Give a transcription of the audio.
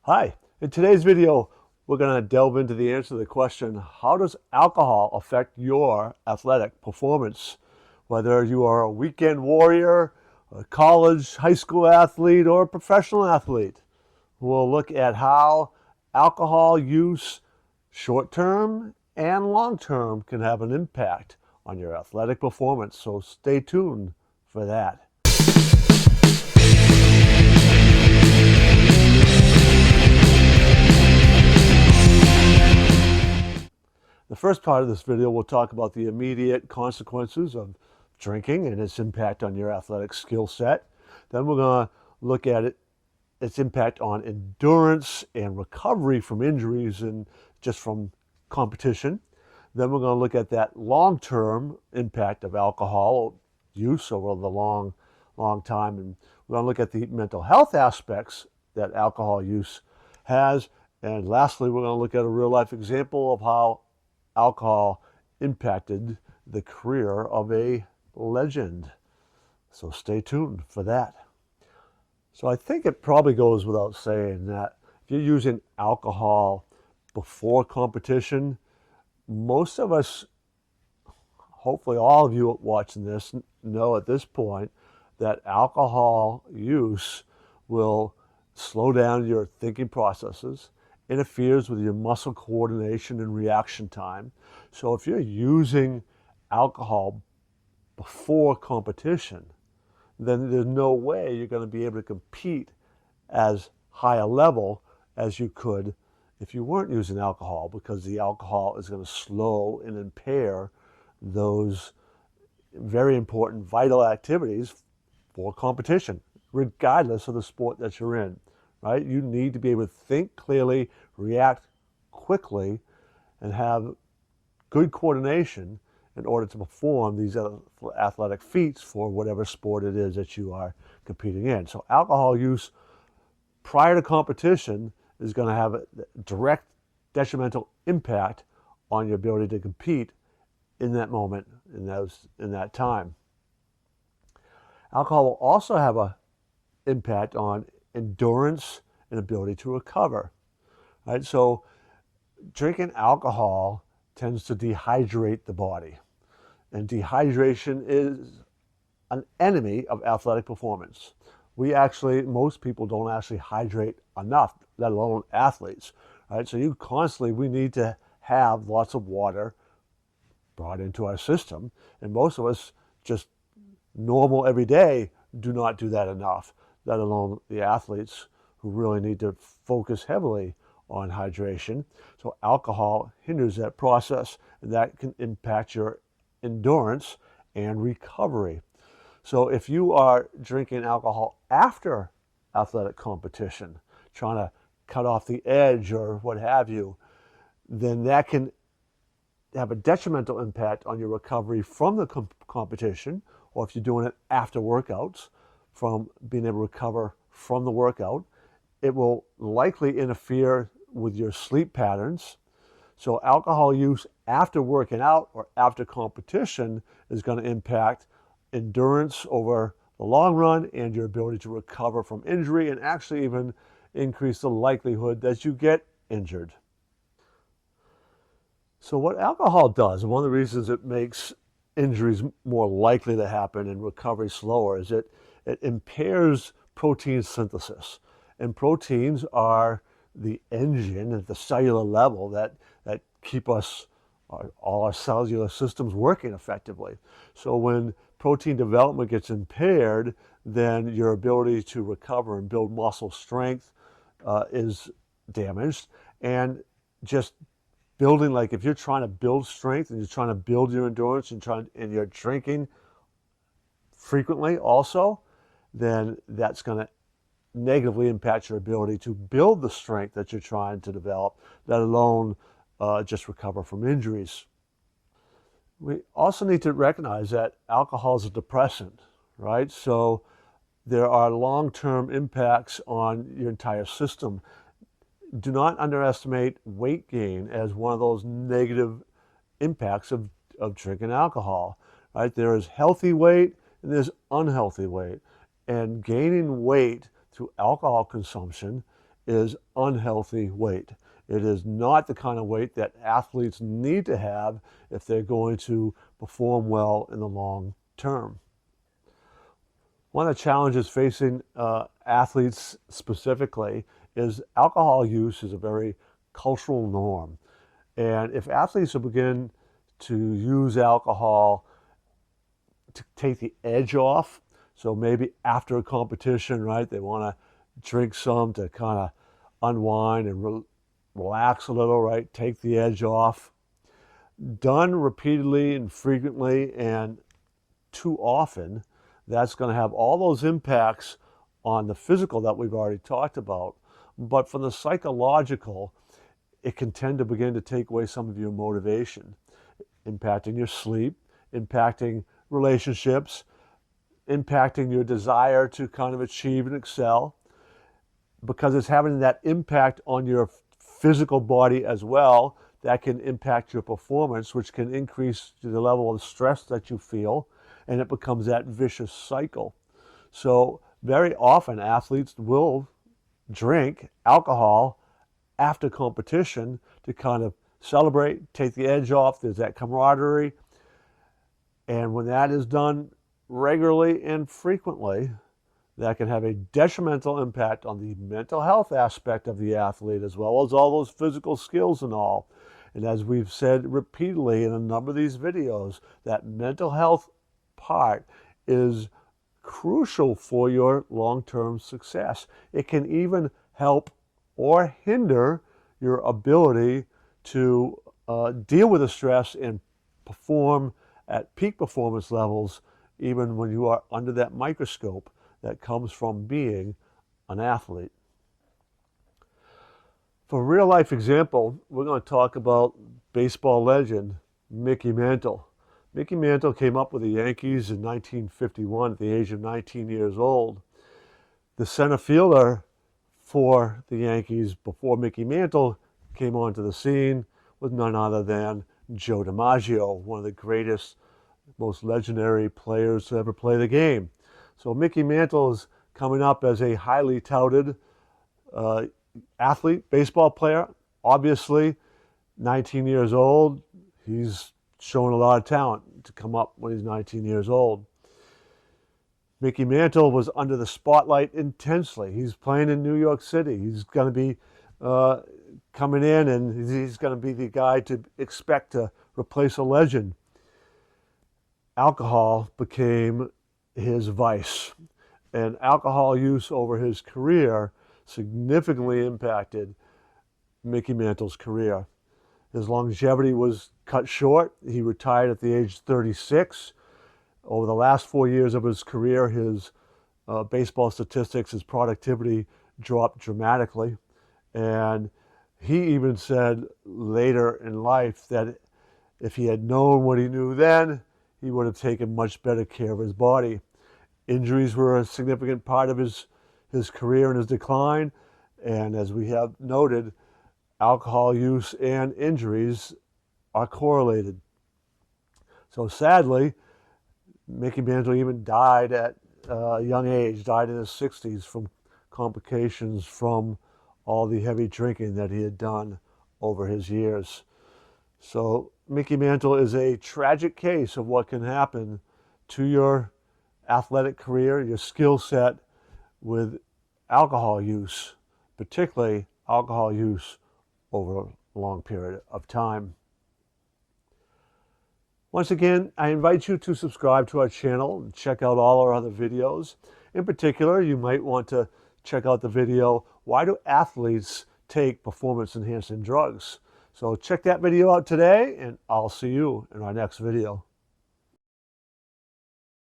Hi, in today's video, we're going to delve into the answer to the question, how does alcohol affect your athletic performance? Whether you are a weekend warrior, a college, high school athlete, or a professional athlete, we'll look at how alcohol use, short-term and long-term, can have an impact on your athletic performance. So stay tuned for that. The first part of this video, we'll talk about the immediate consequences of drinking and its impact on your athletic skill set. Then we're going to look at its impact on endurance and recovery from injuries and just from competition. Then we're going to look at that long-term impact of alcohol use over the long time. And we're going to look at the mental health aspects that alcohol use has. And lastly, we're going to look at a real-life example of how alcohol impacted the career of a legend. So stay tuned for that. So I think it probably goes without saying that if you're using alcohol before competition, most of us, hopefully all of you watching this, know at this point that alcohol use will slow down your thinking processes, interferes with your muscle coordination and reaction time. So if you're using alcohol before competition, then there's no way you're going to be able to compete as high a level as you could if you weren't using alcohol, because the alcohol is going to slow and impair those very important vital activities for competition, regardless of the sport that you're in. Right? You need to be able to think clearly, react quickly, and have good coordination in order to perform these athletic feats for whatever sport it is that you are competing in. So alcohol use prior to competition is going to have a direct detrimental impact on your ability to compete in that moment, in that time. Alcohol will also have an impact on endurance and ability to recover. Right? So drinking alcohol tends to dehydrate the body. And dehydration is an enemy of athletic performance. Most people don't actually hydrate enough, let alone athletes. Right? So we need to have lots of water brought into our system. And most of us, just normal every day, do not do that enough, let alone the athletes who really need to focus heavily on hydration. So alcohol hinders that process, and that can impact your endurance and recovery. So if you are drinking alcohol after athletic competition, trying to cut off the edge or what have you, then that can have a detrimental impact on your recovery from the competition, or if you're doing it after workouts, from being able to recover from the workout. It will likely interfere with your sleep patterns. So alcohol use after working out or after competition is going to impact endurance over the long run and your ability to recover from injury, and actually even increase the likelihood that you get injured. So what alcohol does, and one of the reasons it makes injuries more likely to happen and recovery slower, is it impairs protein synthesis. And proteins are the engine at the cellular level that keep us, all our cellular systems, working effectively. So when protein development gets impaired, then your ability to recover and build muscle strength is damaged. And just building, like if you're trying to build strength and you're trying to build your endurance and you're drinking frequently also, then that's going to negatively impact your ability to build the strength that you're trying to develop, let alone just recover from injuries. We also need to recognize that alcohol is a depressant, right? So there are long-term impacts on your entire system. Do not underestimate weight gain as one of those negative impacts of drinking alcohol, right? There is healthy weight and there's unhealthy weight. And gaining weight through alcohol consumption is unhealthy weight. It is not the kind of weight that athletes need to have if they're going to perform well in the long term. One of the challenges facing athletes specifically is alcohol use is a very cultural norm. And if athletes begin to use alcohol to take the edge off, so maybe after a competition, right, they want to drink some to kind of unwind and relax a little, right, take the edge off. Done repeatedly and frequently and too often, that's going to have all those impacts on the physical that we've already talked about. But for the psychological, it can tend to begin to take away some of your motivation, impacting your sleep, impacting relationships, impacting your desire to kind of achieve and excel, because it's having that impact on your physical body as well. That can impact your performance, which can increase the level of stress that you feel, and it becomes that vicious cycle. So very often athletes will drink alcohol after competition to kind of celebrate, take the edge off. There's that camaraderie. And when that is done regularly and frequently, that can have a detrimental impact on the mental health aspect of the athlete, as well as all those physical skills and all. And as we've said repeatedly in a number of these videos, that mental health part is crucial for your long-term success. It can even help or hinder your ability to deal with the stress and perform at peak performance levels, even when you are under that microscope that comes from being an athlete. For a real life example, we're going to talk about baseball legend Mickey Mantle. Mickey Mantle came up with the Yankees in 1951 at the age of 19 years old. The center fielder for the Yankees before Mickey Mantle came onto the scene was none other than Joe DiMaggio, one of the greatest, most legendary players to ever play the game. So Mickey Mantle is coming up as a highly touted athlete, baseball player. Obviously, 19 years old, he's showing a lot of talent to come up when he's 19 years old. Mickey Mantle was under the spotlight intensely. He's playing in New York City. He's going to be coming in, and he's going to be the guy to expect to replace a legend. Alcohol became his vice, and alcohol use over his career significantly impacted Mickey Mantle's career. His longevity was cut short. He retired at the age of 36. Over the last 4 years of his career, his baseball statistics, his productivity dropped dramatically. And he even said later in life that if he had known what he knew then, he would have taken much better care of his body. Injuries were a significant part of his career and his decline. And as we have noted, alcohol use and injuries are correlated. So sadly, Mickey Mantle even died at a young age, died in his 60s from complications from all the heavy drinking that he had done over his years. So Mickey Mantle is a tragic case of what can happen to your athletic career, your skill set with alcohol use, particularly alcohol use over a long period of time. Once again, I invite you to subscribe to our channel and check out all our other videos. In particular, you might want to check out the video, Why Do Athletes Take Performance Enhancing Drugs? So check that video out today, and I'll see you in our next video.